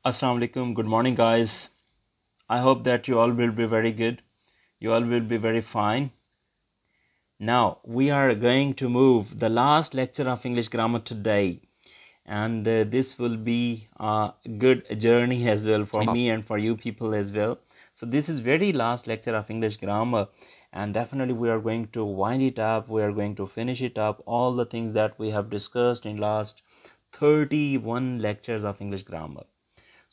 Assalamu alaikum. Good morning, guys. I hope that you all will be very good. You all will be very fine. Now, we are going to move the last lecture of English grammar today. And this will be a good journey as well for me and for you people as well. So this is very last lecture of English grammar. And definitely we are going to wind it up. We are going to finish it up. All the things that we have discussed in last 31 lectures of English grammar.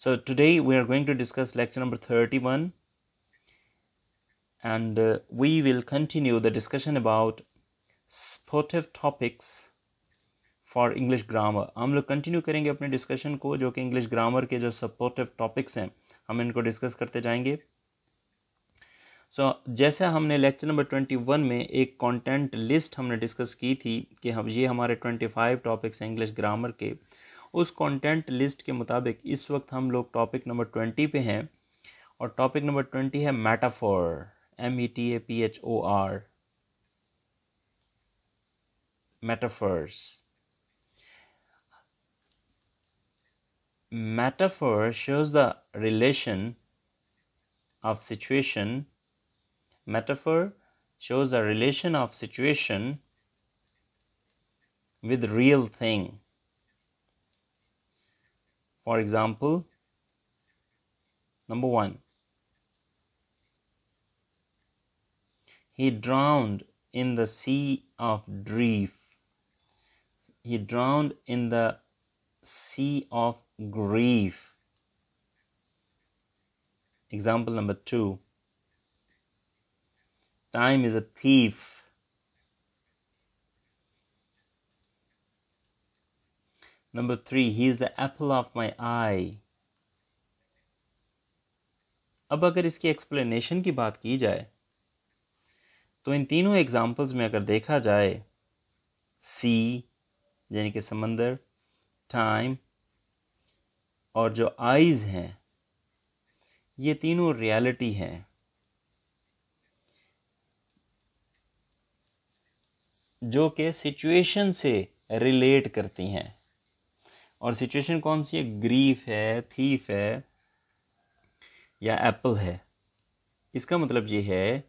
So today we are going to discuss lecture number 31 and we will continue the discussion about supportive topics for English grammar. हम लोग continue करेंगे अपने discussion को जो कि English grammar के जो supportive topics हैं हम इनको डिस्कस करते जाएंगे. जैसे हमने लेक्चर नंबर 21 में एक कंटेंट लिस्ट हमने डिस्कस की थी कि हम ये हमारे 25 टॉपिक्स हैं इंग्लिश ग्रामर के. उस कंटेंट लिस्ट के मुताबिक इस वक्त हम लोग टॉपिक नंबर 20 पे हैं और टॉपिक नंबर 20 है metaphor. METAPHOR, metaphors. Metaphor shows the relation of situation. Metaphor shows the relation of situation with real thing. For example, number 1. He drowned in the sea of grief. He drowned in the sea of grief. Example number 2. Time is a thief. Number 3. He is the apple of my eye. अब अगर इसकी explanation की बात की जाए तो इन तीनों examples में अगर देखा जाए सी यानी कि समंदर, टाइम और जो आइज़ हैं ये तीनों रियलिटी हैं. जो कि सिचुएशन से रिलेट करती हैं. और सिचुएशन कौन सी है? ग्रीफ है, थीफ है या एप्पल है. इसका मतलब ये है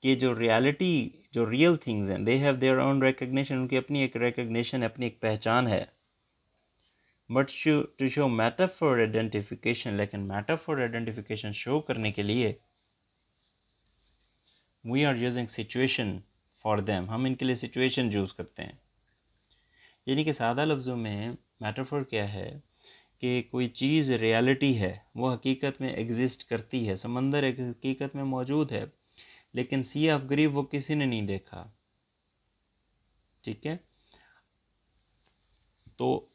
कि जो रियलिटी, जो रियल थिंग्स हैं, they have their own recognition. उनकी अपनी एक रिकग्निशन, अपनी एक पहचान है. But to show metaphor identification, लेकिन मेटाफोर आइडेंटिफिकेशन शो करने के लिए we are using situation for them. हम इनके लिए सिचुएशन यूज़ करते हैं. यानी कि सादा लफ्ज़ों में मेटाफोर क्या है कि कोई चीज़ रियलिटी है, वो हकीकत में एग्जिस्ट करती है. समंदर एक हकीकत में मौजूद है लेकिन सी ऑफ ग्रीफ वो किसी ने नहीं देखा. ठीक है. तो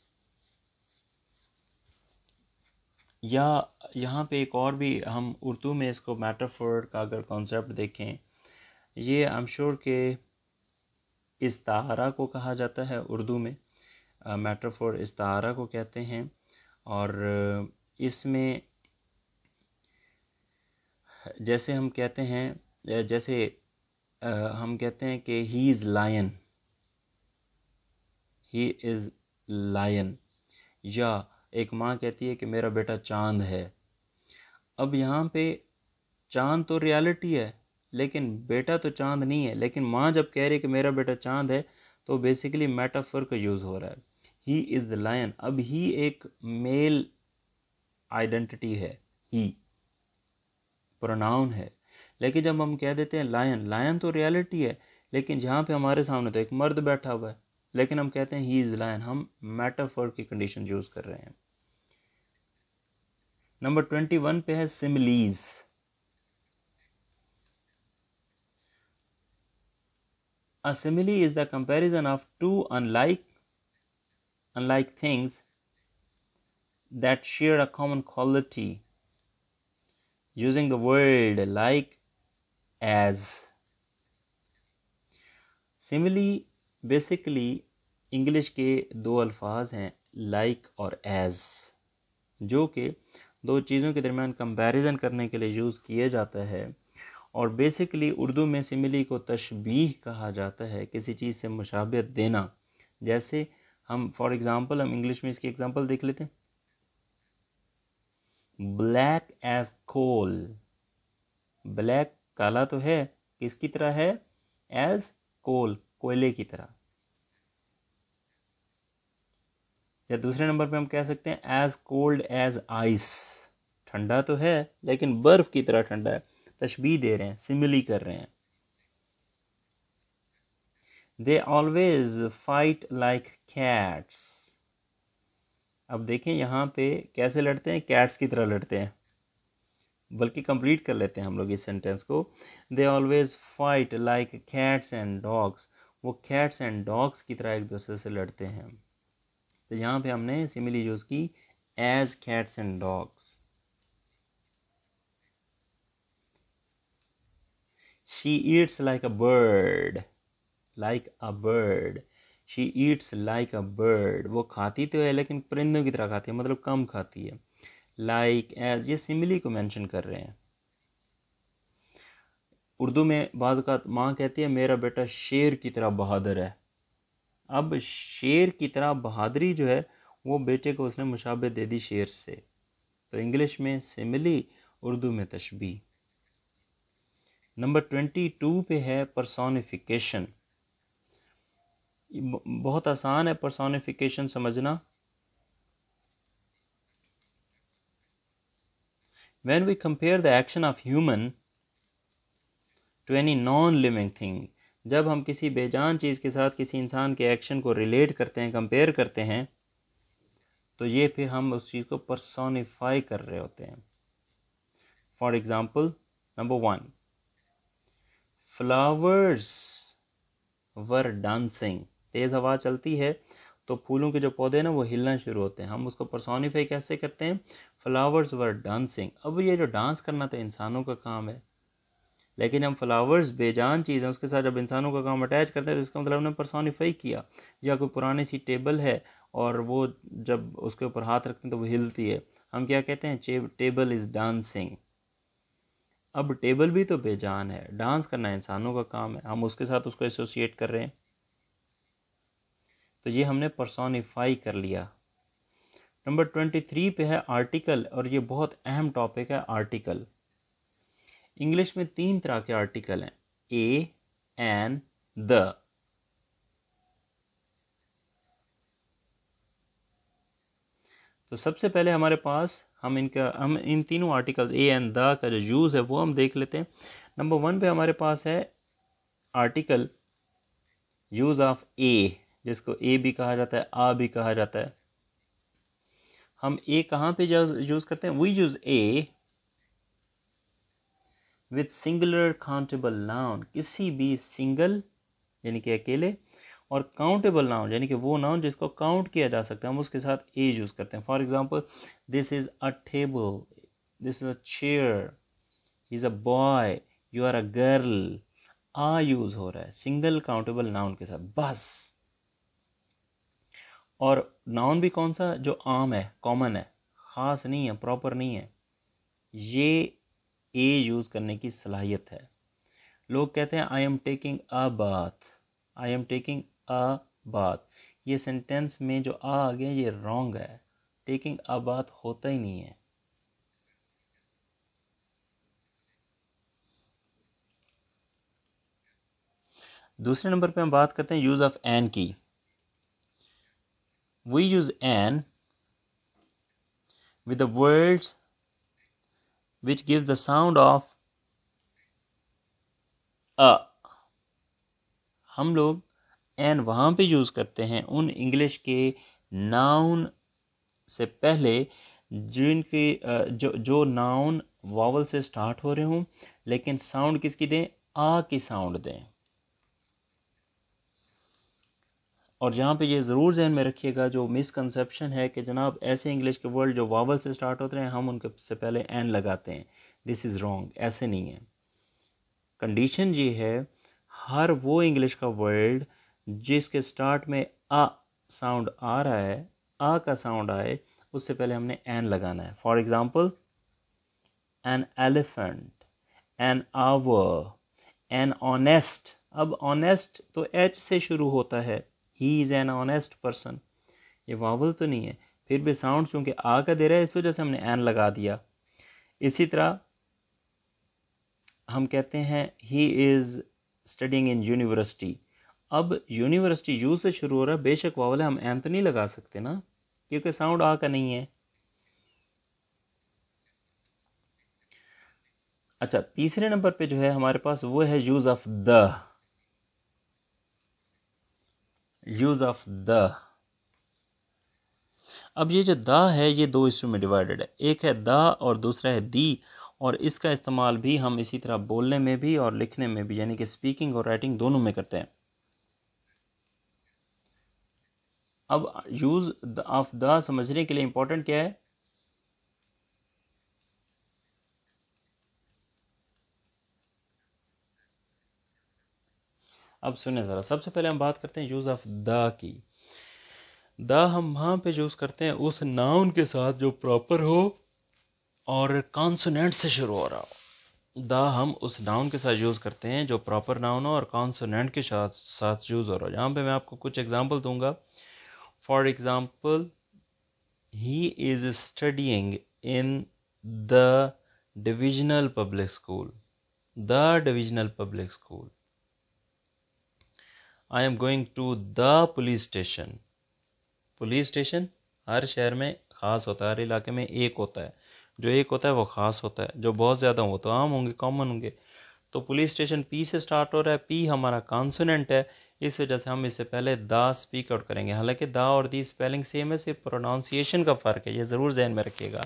या यहाँ पे एक और भी हम उर्दू में इसको मेटाफोर का अगर कॉन्सेप्ट देखें, ये आई एम श्योर के इस्तारा को कहा जाता है उर्दू में. मेटाफोर इस्तारा को कहते हैं. और इसमें जैसे हम कहते हैं, जैसे हम कहते हैं कि he is lion, he is lion. या एक माँ कहती है कि मेरा बेटा चांद है. अब यहाँ पे चांद तो रियलिटी है लेकिन बेटा तो चांद नहीं है. लेकिन माँ जब कह रही है कि मेरा बेटा चांद है तो बेसिकली मेटाफोर का यूज़ हो रहा है. He is the lion. अब ही एक मेल आइडेंटिटी है, ही प्रोनाउन है. लेकिन जब हम कह देते हैं लायन, लायन तो रियलिटी है लेकिन जहाँ पे हमारे सामने तो एक मर्द बैठा हुआ है लेकिन हम कहते हैं ही इज़ लायन. हम मेटाफोर की कंडीशन यूज़ कर रहे हैं. नंबर 21 पे है similes. A simile is the comparison of two unlike things that share a common quality using the word like, as. Simile basically English के दो अल्फाज हैं like और as, जो कि दो चीज़ों के दरमियान कंपैरिजन करने के लिए यूज़ किया जाता है. और बेसिकली उर्दू में सिमिली को तशबीह कहा जाता है, किसी चीज़ से मुशाबिहत देना. जैसे हम फॉर एग्ज़ाम्पल हम इंग्लिश में इसकी एग्ज़ाम्पल देख लेते हैं. ब्लैक एज कोल, ब्लैक काला तो है, किसकी तरह है? एज कोल, कोयले की तरह। या दूसरे नंबर पे हम कह सकते हैं एज कोल्ड एज आइस, ठंडा तो है लेकिन बर्फ की तरह ठंडा है। तशबीह दे रहे हैं, सिमिली कर रहे हैं। They always fight like cats. अब देखें यहाँ पे कैसे लड़ते हैं, कैट्स की तरह लड़ते हैं। बल्कि कंप्लीट कर लेते हैं हम लोग इस सेंटेंस को। They always fight like cats and dogs, वो कैट्स एंड डॉग्स की तरह एक दूसरे से लड़ते हैं। तो यहाँ पे हमने सिमिली यूज़ की, as cats and dogs. She eats like a bird, like a bird, she eats like a bird, वो खाती तो है लेकिन परिंदों की तरह खाती है, मतलब कम खाती है। लाइक एज, ये सिमिली को मेंशन कर रहे हैं। उर्दू में बाज़ औक़ात माँ कहती है मेरा बेटा शेर की तरह बहादुर है। अब शेर की तरह बहादुरी जो है वो बेटे को उसने मुशाबे दे दी शेर से। तो इंग्लिश में सिमिली, उर्दू में तशबीह। नंबर 22 पे है पर्सोनिफिकेशन। बहुत आसान है पर्सोनिफिकेशन समझना। When we compare the action of human to any non-living thing, जब हम किसी बेजान चीज़ के साथ किसी इंसान के एक्शन को रिलेट करते हैं, कंपेयर करते हैं, तो ये फिर हम उस चीज़ को पर्सोनिफाई कर रहे होते हैं। For example, number 1, flowers were dancing. तेज़ हवा चलती है तो फूलों के जो पौधे हैं ना वो हिलना शुरू होते हैं। हम उसको पर्सोनिफाई कैसे करते हैं? फ्लावर्स वर डांसिंग। अब ये जो डांस करना तो इंसानों का काम है, लेकिन हम फ्लावर्स बेजान चीज़ है उसके साथ जब इंसानों का काम अटैच करते हैं तो इसका मतलब हमने पर्सोनिफाई किया। या कोई पुरानी सी टेबल है और वो जब उसके ऊपर हाथ रखते हैं तो वो हिलती है, हम क्या कहते हैं? Table is dancing. अब टेबल भी तो बेजान है, डांस करना इंसानों का काम है, हम उसके साथ उसको एसोसिएट कर रहे हैं, तो ये हमने पर्सोनिफाई कर लिया। नंबर 23 पे है आर्टिकल, और ये बहुत अहम टॉपिक है आर्टिकल। इंग्लिश में 3 तरह के आर्टिकल हैं, ए, एन, द। तो सबसे पहले हमारे पास हम इन तीनों आर्टिकल ए एन द का जो यूज़ है वो हम देख लेते हैं। नंबर 1 पे हमारे पास है आर्टिकल यूज़ ऑफ ए, जिसको ए भी कहा जाता है, आ भी कहा जाता है। हम ए कहाँ पे यूज़ करते हैं? We use a with singular countable noun, किसी भी सिंगल यानी कि अकेले और काउंटेबल नाउन यानी कि वो नाउन जिसको काउंट किया जा सकता है, हम उसके साथ ए यूज़ करते हैं। For example, this is a table, this is a chair, he is a boy, you are a girl. A use हो रहा है सिंगल काउंटेबल नाउन के साथ बस। और नाउन भी कौन सा? जो आम है, कॉमन है, ख़ास नहीं है, प्रॉपर नहीं है, ये ए यूज़ करने की सलाहियत है। लोग कहते हैं I am taking a bath, I am taking a bath, ये सेंटेंस में जो आ गया ये रॉन्ग है, टेकिंग अ बाथ होता ही नहीं है। दूसरे नंबर पे हम बात करते हैं यूज़ ऑफ एन की। We use an with the words which gives the sound of a। हम लोग एन वहाँ पे यूज़ करते हैं उन इंग्लिश के नाउन से पहले जिनके जो नाउन वावल से स्टार्ट हो रहे हों, लेकिन साउंड किसकी दें? आ की साउंड दें। और यहाँ पे ये ज़रूर ज़हन में रखिएगा, जो मिसकंसेप्शन है कि जनाब ऐसे इंग्लिश के वर्ड जो वावल से स्टार्ट होते हैं हम उनके से पहले एन लगाते हैं, दिस इज़ रॉन्ग। ऐसे नहीं है। कंडीशन ये है, हर वो इंग्लिश का वर्ड जिसके स्टार्ट में आ साउंड आ रहा है, आ का साउंड आए, उससे पहले हमने एन लगाना है। For example, an elephant, an hour, an honest. अब ऑनेस्ट तो एच से शुरू होता है, he is an honest person, ये वावल तो नहीं है, फिर भी साउंड चूँकि आ का दे रहा है इस वजह से हमने एन लगा दिया। इसी तरह हम कहते हैं he is studying in university. अब यूनिवर्सिटी यू से शुरू हो रहा है, बेशक वावल है, हम एन तो नहीं लगा सकते ना, क्योंकि साउंड आ का नहीं है। अच्छा, तीसरे नंबर पे जो है हमारे पास वो है use of the. Use of the. अब ये जो द है ये दो हिस्सों में डिवाइडेड है, एक है द और दूसरा है दी, और इसका इस्तेमाल भी हम इसी तरह बोलने में भी और लिखने में भी, यानी कि स्पीकिंग और राइटिंग दोनों में करते हैं। अब यूज ऑफ द समझने के लिए इंपॉर्टेंट क्या है? अब सुने ज़रा, सबसे पहले हम बात करते हैं use of the key. The हम वहाँ पे यूज़ करते हैं उस नाउन के साथ जो प्रॉपर हो और कॉन्सोनेंट से शुरू हो रहा हो। द हम उस नाउन के साथ यूज़ करते हैं जो प्रॉपर नाउन हो और कॉन्सोनेंट के साथ यूज़ हो रहा हो। यहाँ पे मैं आपको कुछ एग्जांपल दूंगा। For example, he is studying in the divisional public school. The divisional public school. I am going to the police station. Police station हर शहर में ख़ास होता है, हर इलाके में एक होता है, जो एक होता है वो ख़ास होता है, जो बहुत ज़्यादा हो तो आम होंगे, कॉमन होंगे। तो पुलिस स्टेशन पी से स्टार्ट हो रहा है, पी हमारा कॉन्सोनेंट है, इस वजह से हम इससे पहले द स्पीक आउट करेंगे। हालांकि द और दी स्पेलिंग सेम है, सिर्फ प्रोनाउंसिएशन का फ़र्क है, ये ज़रूर जहन में रखिएगा।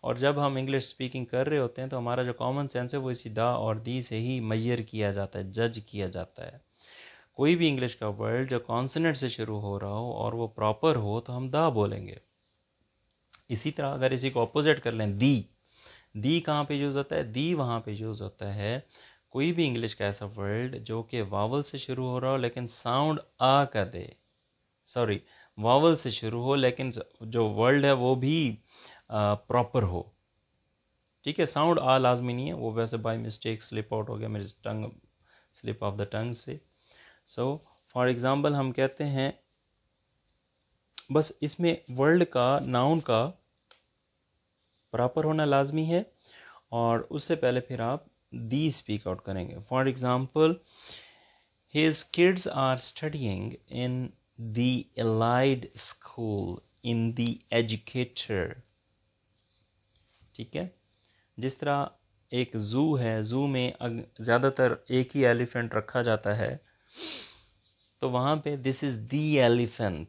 और जब हम इंग्लिश स्पीकिंग कर रहे होते हैं तो हमारा जो कॉमन सेंस है वो इसी द और दी से ही मेजर किया जाता है, जज किया जाता है। कोई भी इंग्लिश का वर्ड जो कॉन्सोनेंट से शुरू हो रहा हो और वो प्रॉपर हो तो हम द बोलेंगे। इसी तरह अगर इसी को अपोजिट कर लें, दी कहाँ पे यूज़ होता है? दी वहाँ पे यूज़ होता है कोई भी इंग्लिश का ऐसा वर्ड जो कि वावल से शुरू हो रहा हो लेकिन साउंड आ का दे, सॉरी, वावल से शुरू हो लेकिन जो वर्ड है वो भी प्रॉपर हो। ठीक है, साउंड आ लाजमी नहीं है, वो वैसे बाय मिस्टेक स्लिप आउट हो गया मेरी टंग, स्लिप ऑफ द टंग से। सो फॉर एग्ज़ाम्पल हम कहते हैं, बस इसमें वर्ड का, नाउन का प्रॉपर होना लाजमी है और उससे पहले फिर आप दी स्पीक आउट करेंगे। For example, his kids are studying in the allied school in the educator. ठीक है, जिस तरह एक ज़ू है, ज़ू में ज़्यादातर एक ही एलिफेंट रखा जाता है, तो वहाँ पे this is the elephant,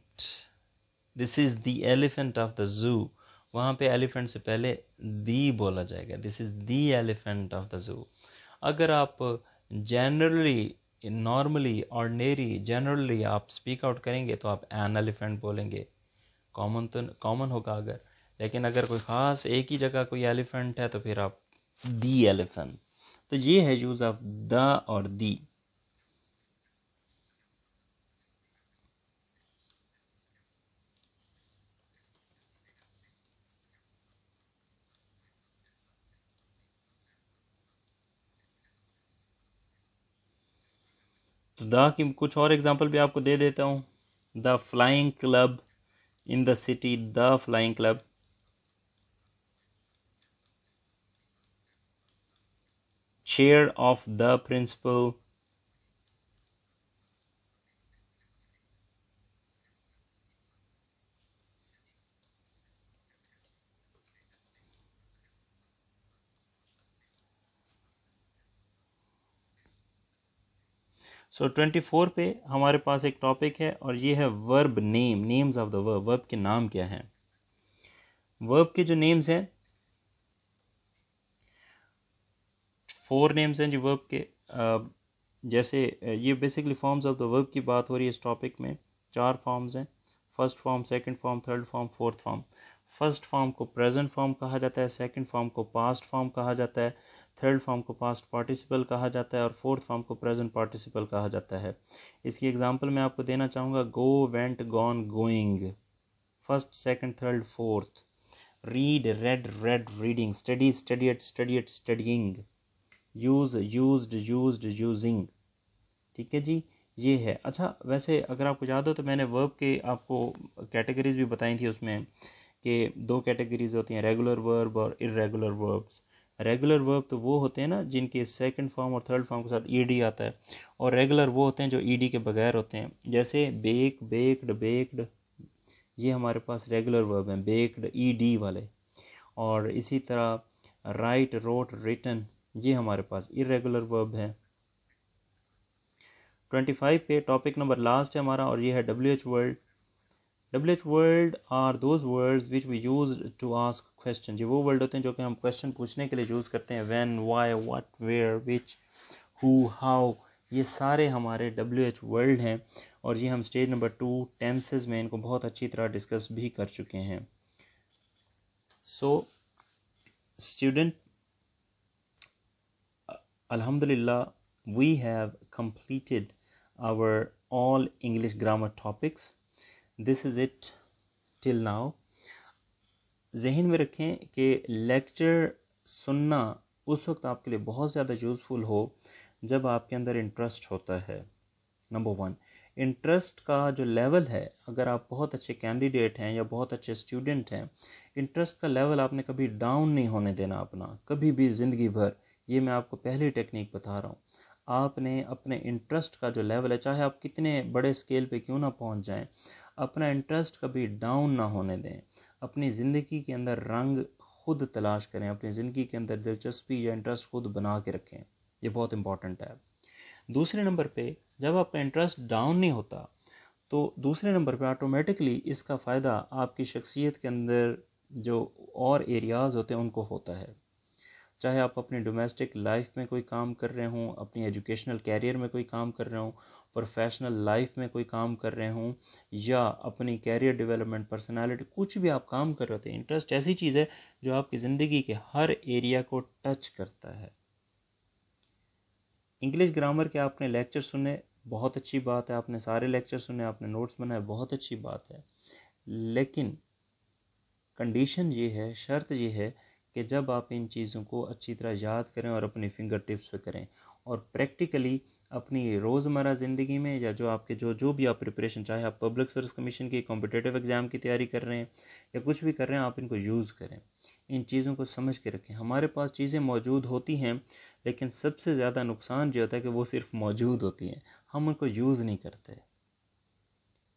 this is the elephant of the zoo, वहाँ पे एलिफेंट से पहले दी बोला जाएगा, this is the elephant of the zoo. अगर आप जनरली, नॉर्मली, ऑर्डिनरी, जनरली आप स्पीक आउट करेंगे तो आप एन एलिफेंट बोलेंगे, कॉमन तो कॉमन होगा अगर, लेकिन अगर कोई ख़ास एक ही जगह कोई एलिफेंट है तो फिर आप दी एलिफेंट। तो ये है यूज़ ऑफ द और दी। तो द की कुछ और एग्जांपल भी आपको दे देता हूँ। The flying club in the city, the flying club. Chair of the principal, so 24 पे हमारे पास एक टॉपिक है और ये है verb name, names of the verb, verb के नाम क्या हैं। वर्ब के जो नेम्स हैं, 4 नेम्स हैं जी वर्ब के। जैसे ये basically forms of the verb की बात हो रही है इस टॉपिक में। 4 फॉर्म्स हैं, first form, second form, third form, fourth form. First form को प्रेजेंट फॉर्म कहा जाता है, सेकंड फॉर्म को पास्ट फॉर्म कहा जाता है, थर्ड फॉर्म को पास्ट पार्टिसिपल कहा जाता है और फोर्थ फॉर्म को प्रेजेंट पार्टिसिपल कहा जाता है। इसकी एग्जांपल मैं आपको देना चाहूँगा, go, went, gone, going, first, second, third, fourth. Read, read, read, reading. Study, studied, studied, studying. Use, used, used, using. ठीक है जी, ये है। अच्छा, वैसे अगर आपको याद हो तो मैंने वर्ब के आपको कैटेगरीज भी बताई थी उसमें, कि 2 कैटेगरीज होती हैं, रेगुलर वर्ब और इर्रेगुलर वर्ब्स। रेगुलर वर्ब तो वो होते हैं ना जिनके सेकंड फॉर्म और थर्ड फॉर्म के साथ ईडी आता है, और रेगुलर वो होते हैं जो ईडी के बगैर होते हैं। जैसे बेक, बेक्ड, बेक्ड, ये हमारे पास रेगुलर वर्ब हैं, बेक्ड ईडी वाले। और इसी तरह राइट, रोट, रिटन, ये हमारे पास इरेगुलर वर्ब है। 25 पे टॉपिक नंबर लास्ट है हमारा, और ये है WH word. WH word are those words which we use to ask question. ये वो वर्ड होते हैं जो कि हम क्वेश्चन पूछने के लिए यूज़ करते हैं। When, why, what, where, which, who, how, ये सारे हमारे WH वर्ड हैं, और ये हम स्टेज नंबर 2 टेंसेस में इनको बहुत अच्छी तरह डिस्कस भी कर चुके हैं। So student, alhamdulillah we have completed our all English grammar topics. This is it till now. जहन में रखें कि लेक्चर सुनना उस वक्त आपके लिए बहुत ज़्यादा यूज़फुल हो जब आपके अंदर इंटरेस्ट होता है। नंबर 1, इंटरेस्ट का जो लेवल है, अगर आप बहुत अच्छे कैंडिडेट हैं या बहुत अच्छे स्टूडेंट हैं, इंटरेस्ट का लेवल आपने कभी डाउन नहीं होने देना अपना, कभी भी ज़िंदगी भर। ये मैं आपको पहली टेक्निक बता रहा हूँ। आपने अपने इंटरेस्ट का जो लेवल है, चाहे आप कितने बड़े स्केल पे क्यों ना पहुँच जाएं, अपना इंटरेस्ट कभी डाउन ना होने दें। अपनी ज़िंदगी के अंदर रंग खुद तलाश करें, अपनी ज़िंदगी के अंदर दिलचस्पी या इंटरेस्ट खुद बना के रखें। ये बहुत इंपॉर्टेंट है। दूसरे नंबर पे, जब आपका इंटरेस्ट डाउन नहीं होता तो दूसरे नंबर पे ऑटोमेटिकली इसका फ़ायदा आपकी शख्सियत के अंदर जो और एरियाज़ होते हैं उनको होता है। चाहे आप अपनी डोमेस्टिक लाइफ में कोई काम कर रहे हों, अपनी एजुकेशनल कैरियर में कोई काम कर रहे हों, प्रोफेशनल लाइफ में कोई काम कर रहे हों, या अपनी कैरियर डेवलपमेंट, पर्सनालिटी, कुछ भी आप काम कर रहे होते हैं, इंटरेस्ट ऐसी चीज़ है जो आपकी ज़िंदगी के हर एरिया को टच करता है। इंग्लिश ग्रामर के आपने लेक्चर सुने, बहुत अच्छी बात है, आपने सारे लेक्चर सुने, आपने नोट्स बनाए, बहुत अच्छी बात है। लेकिन कंडीशन ये है, शर्त ये है कि जब आप इन चीज़ों को अच्छी तरह याद करें और अपनी फिंगर टिप्स पे करें, और प्रैक्टिकली अपनी रोज़मर्रा ज़िंदगी में, या जो आपके जो भी आप प्रिपरेशन, चाहे आप पब्लिक सर्विस कमीशन की कॉम्पिटिटिव एग्ज़ाम की तैयारी कर रहे हैं या कुछ भी कर रहे हैं, आप इनको यूज़ करें, इन चीज़ों को समझ के रखें। हमारे पास चीज़ें मौजूद होती हैं, लेकिन सबसे ज़्यादा नुकसान जो होता है कि वो सिर्फ मौजूद होती हैं, हम उनको यूज़ नहीं करते।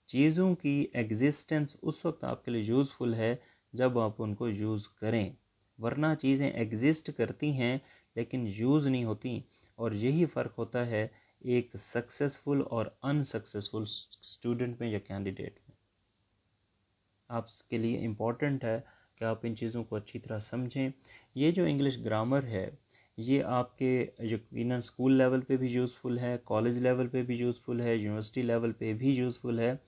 चीज़ों की एग्जिस्टेंस उस वक्त आपके लिए यूज़फुल है जब आप उनको यूज़ करें, वरना चीज़ें एग्जिस्ट करती हैं लेकिन यूज़ नहीं होती। और यही फ़र्क होता है एक सक्सेसफुल और अनसक्सेसफुल स्टूडेंट में या कैंडिडेट में। आपके लिए इम्पॉर्टेंट है कि आप इन चीज़ों को अच्छी तरह समझें। ये जो इंग्लिश ग्रामर है, ये आपके यकीनन स्कूल लेवल पे भी यूज़फुल है, कॉलेज लेवल पे भी यूज़फुल है, यूनिवर्सिटी लेवल पे भी यूज़फुल है,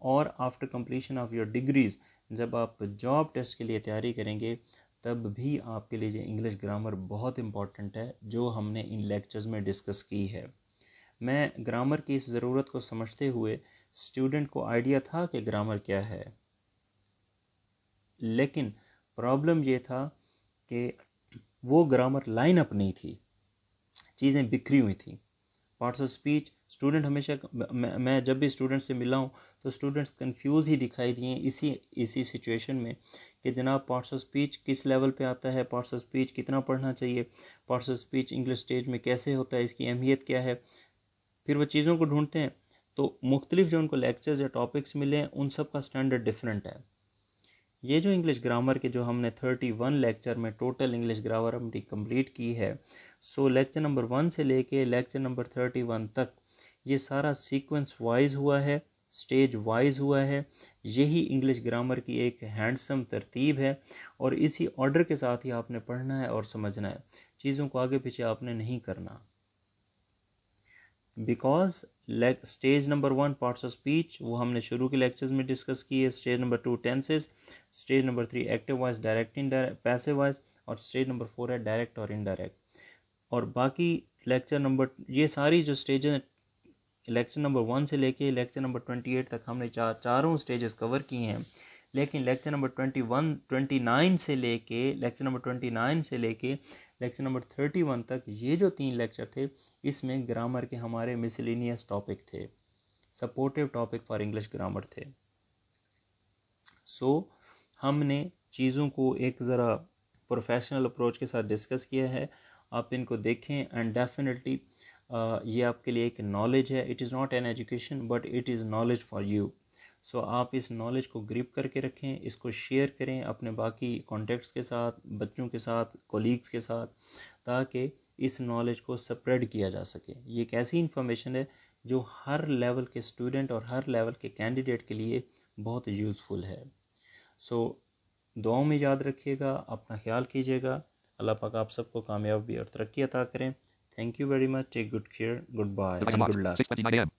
और after completion of your degrees, जब आप जॉब टेस्ट के लिए तैयारी करेंगे, तब भी आपके लिए ये इंग्लिश ग्रामर बहुत इम्पॉर्टेंट है जो हमने इन लेक्चर्स में डिस्कस की है। मैं ग्रामर की इस ज़रूरत को समझते हुए, स्टूडेंट को आइडिया था कि ग्रामर क्या है, लेकिन प्रॉब्लम ये था कि वो ग्रामर लाइन अप नहीं थी, चीज़ें बिखरी हुई थी। पार्ट्स ऑफ स्पीच, स्टूडेंट हमेशा, मैं जब भी स्टूडेंट से मिला हूँ तो स्टूडेंट्स कंफ्यूज ही दिखाई दिए इसी सिचुएशन में कि जनाब पार्ट्स ऑफ स्पीच किस लेवल पे आता है, पार्ट्स ऑफ स्पीच कितना पढ़ना चाहिए, parts of speech English stage में कैसे होता है, इसकी अहमियत क्या है। फिर वो चीज़ों को ढूंढते हैं तो मुख्तलिफ जो उनको लेक्चर्स या टॉपिक्स मिले हैं उन सब का स्टैंडर्ड डिफरेंट है। ये जो इंग्लिश ग्रामर के जो हमने 31 लेक्चर में टोटल इंग्लिश ग्रामर हमने कंप्लीट की है, सो लेक्चर नंबर 1 से लेके लेक्चर नंबर 31 तक ये सारा सीक्वेंस वाइज हुआ है, स्टेज वाइज हुआ है। यही इंग्लिश ग्रामर की एक हैंडसम तरतीब है, और इसी ऑर्डर के साथ ही आपने पढ़ना है और समझना है, चीज़ों को आगे पीछे आपने नहीं करना। Because stage number 1 parts of speech वो हमने शुरू के लेक्चर्स में डिस्कस की है, stage number 2 tenses, stage number 3 active voice, direct indirect, passive voice, और स्टेज नंबर 4 है डायरेक्ट और इनडायरेक्ट। और बाकी लेक्चर नंबर, ये सारी जो स्टेज हैं लेक्चर नंबर 1 से लेके लेक्चर नंबर 28 तक हमने चारों स्टेजेस कवर किए हैं। लेकिन लेक्चर नंबर 29 से लेके लेक्चर नंबर 31 तक ये जो 3 लेक्चर थे, इसमें ग्रामर के हमारे मिसलिनियस टॉपिक थे, supportive topic for English grammar थे। सो हमने चीज़ों को एक ज़रा प्रोफेशनल अप्रोच के साथ डिस्कस किया है। आप इनको देखें एंड डेफिनेटली ये आपके लिए एक नॉलेज है। It is not an education but it is knowledge for you. So आप इस नॉलेज को ग्रिप करके रखें, इसको शेयर करें अपने बाकी कॉन्टेक्ट्स के साथ, बच्चों के साथ, कोलीग्स के साथ, ताकि इस नॉलेज को स्प्रेड किया जा सके। ये एक ऐसी इन्फॉर्मेशन है जो हर लेवल के स्टूडेंट और हर लेवल के कैंडिडेट के लिए बहुत यूज़फुल है। सो दुआओं में याद रखिएगा, अपना ख्याल कीजिएगा। अल्लाह पाक आप सबको कामयाबी और तरक्की अता करें। Thank you very much. Take good care, good bye and good luck.